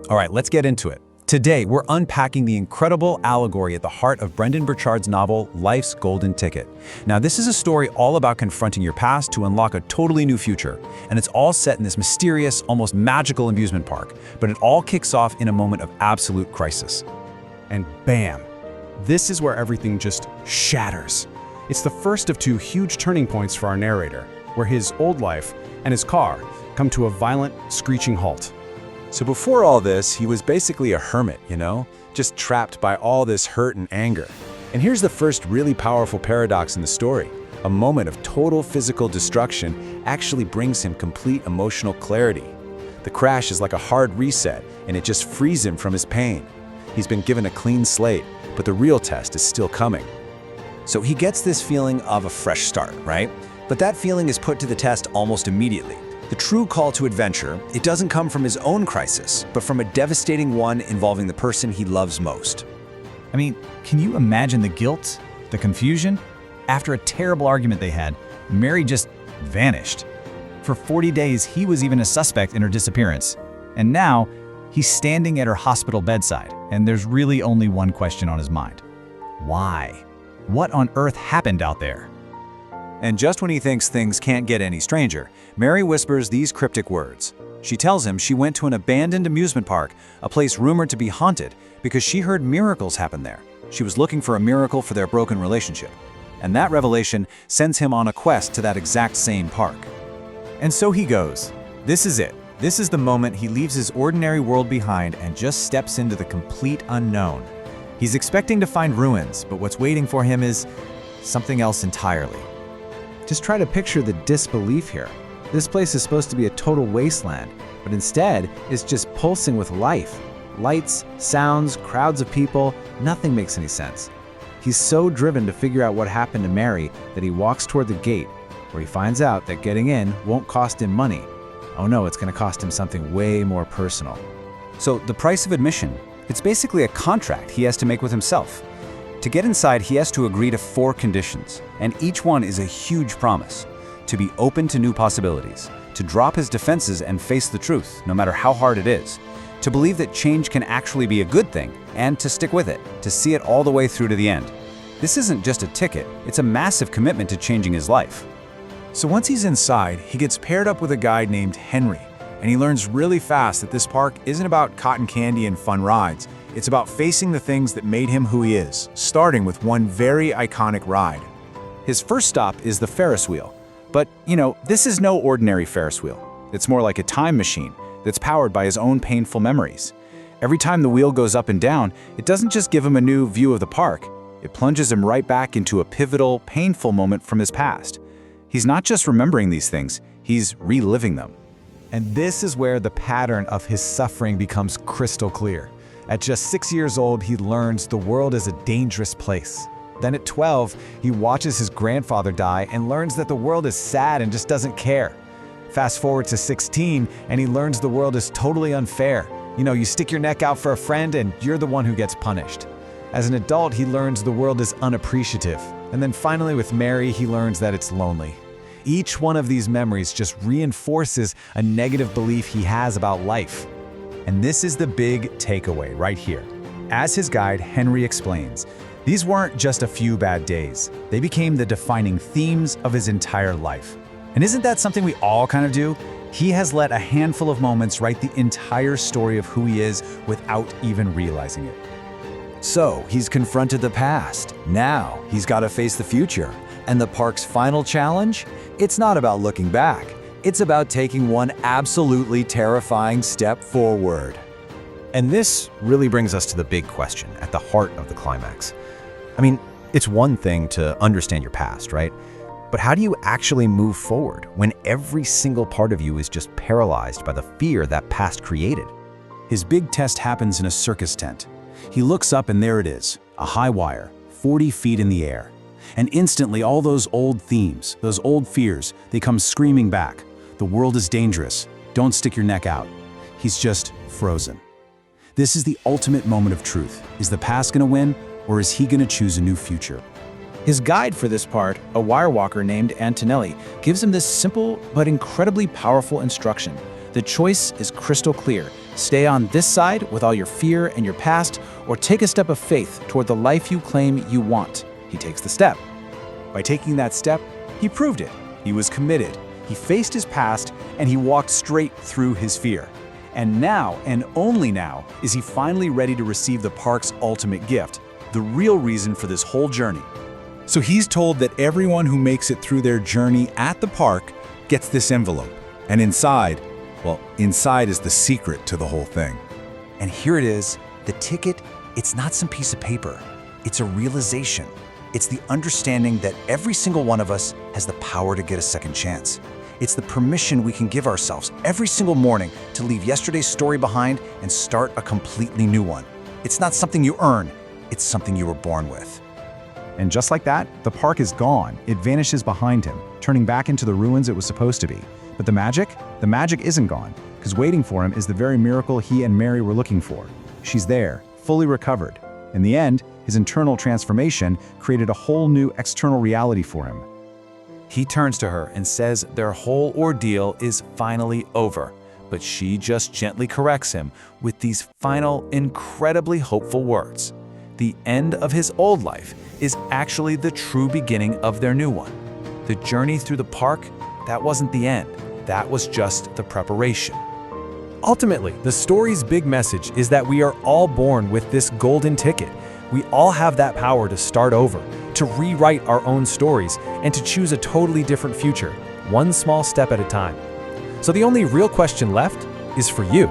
All right, let's get into it. Today, we're unpacking the incredible allegory at the heart of Brendon Burchard's novel, Life's Golden Ticket. Now, this is a story all about confronting your past to unlock a totally new future, and it's all set in this mysterious, almost magical amusement park, but it all kicks off in a moment of absolute crisis. And bam! This is where everything just shatters. It's the first of two huge turning points for our narrator, where his old life and his car come to a violent, screeching halt. So before all this, he was basically a hermit, just trapped by all this hurt and anger. And here's the first really powerful paradox in the story. A moment of total physical destruction actually brings him complete emotional clarity. The crash is like a hard reset, and it just frees him from his pain. He's been given a clean slate, but the real test is still coming. So he gets this feeling of a fresh start, right? But that feeling is put to the test almost immediately. The true call to adventure, it doesn't come from his own crisis, but from a devastating one involving the person he loves most. I mean, can you imagine the guilt, the confusion? After a terrible argument they had, Mary just vanished. For 40 days, he was even a suspect in her disappearance. And now, he's standing at her hospital bedside, and there's really only one question on his mind. Why? What on earth happened out there? And just when he thinks things can't get any stranger, Mary whispers these cryptic words. She tells him she went to an abandoned amusement park, a place rumored to be haunted, because she heard miracles happen there. She was looking for a miracle for their broken relationship. And that revelation sends him on a quest to that exact same park. And so he goes. This is it. This is the moment he leaves his ordinary world behind and just steps into the complete unknown. He's expecting to find ruins, but what's waiting for him is something else entirely. Just try to picture the disbelief here. This place is supposed to be a total wasteland, but instead it's just pulsing with life. Lights, sounds, crowds of people, nothing makes any sense. He's so driven to figure out what happened to Mary that he walks toward the gate, where he finds out that getting in won't cost him money. Oh no, it's going to cost him something way more personal. So the price of admission, it's basically a contract he has to make with himself. To get inside, he has to agree to 4 conditions, and each one is a huge promise. To be open to new possibilities, to drop his defenses and face the truth, no matter how hard it is, to believe that change can actually be a good thing, and to stick with it, to see it all the way through to the end. This isn't just a ticket, it's a massive commitment to changing his life. So once he's inside, he gets paired up with a guy named Henry, and he learns really fast that this park isn't about cotton candy and fun rides. It's about facing the things that made him who he is, starting with one very iconic ride. His first stop is the Ferris wheel. But, this is no ordinary Ferris wheel. It's more like a time machine that's powered by his own painful memories. Every time the wheel goes up and down, it doesn't just give him a new view of the park. It plunges him right back into a pivotal, painful moment from his past. He's not just remembering these things, he's reliving them. And this is where the pattern of his suffering becomes crystal clear. At just 6 years old, he learns the world is a dangerous place. Then at 12, he watches his grandfather die and learns that the world is sad and just doesn't care. Fast forward to 16, and he learns the world is totally unfair. You stick your neck out for a friend and you're the one who gets punished. As an adult, he learns the world is unappreciative. And then finally with Mary, he learns that it's lonely. Each one of these memories just reinforces a negative belief he has about life. And this is the big takeaway right here. As his guide, Henry explains, these weren't just a few bad days. They became the defining themes of his entire life. And isn't that something we all kind of do? He has let a handful of moments write the entire story of who he is without even realizing it. So he's confronted the past. Now he's got to face the future. And the park's final challenge? It's not about looking back. It's about taking one absolutely terrifying step forward. And this really brings us to the big question at the heart of the climax. I mean, it's one thing to understand your past, right? But how do you actually move forward when every single part of you is just paralyzed by the fear that past created? His big test happens in a circus tent. He looks up and there it is, a high wire, 40 feet in the air. And instantly all those old themes, those old fears, they come screaming back. The world is dangerous. Don't stick your neck out. He's just frozen. This is the ultimate moment of truth. Is the past gonna win, or is he gonna choose a new future? His guide for this part, a wirewalker named Antonelli, gives him this simple but incredibly powerful instruction. The choice is crystal clear. Stay on this side with all your fear and your past, or take a step of faith toward the life you claim you want. He takes the step. By taking that step, he proved it. He was committed. He faced his past, and he walked straight through his fear. And now, and only now, is he finally ready to receive the park's ultimate gift, the real reason for this whole journey. So he's told that everyone who makes it through their journey at the park gets this envelope. And inside, well, inside is the secret to the whole thing. And here it is, the ticket, it's not some piece of paper. It's a realization. It's the understanding that every single one of us has the power to get a second chance. It's the permission we can give ourselves every single morning to leave yesterday's story behind and start a completely new one. It's not something you earn, it's something you were born with. And just like that, the park is gone. It vanishes behind him, turning back into the ruins it was supposed to be. But the magic isn't gone, because waiting for him is the very miracle he and Mary were looking for. She's there, fully recovered. In the end, his internal transformation created a whole new external reality for him. He turns to her and says their whole ordeal is finally over, but she just gently corrects him with these final, incredibly hopeful words. The end of his old life is actually the true beginning of their new one. The journey through the park, that wasn't the end. That was just the preparation. Ultimately, the story's big message is that we are all born with this golden ticket. We all have that power to start over, to rewrite our own stories, and to choose a totally different future, one small step at a time. So the only real question left is for you.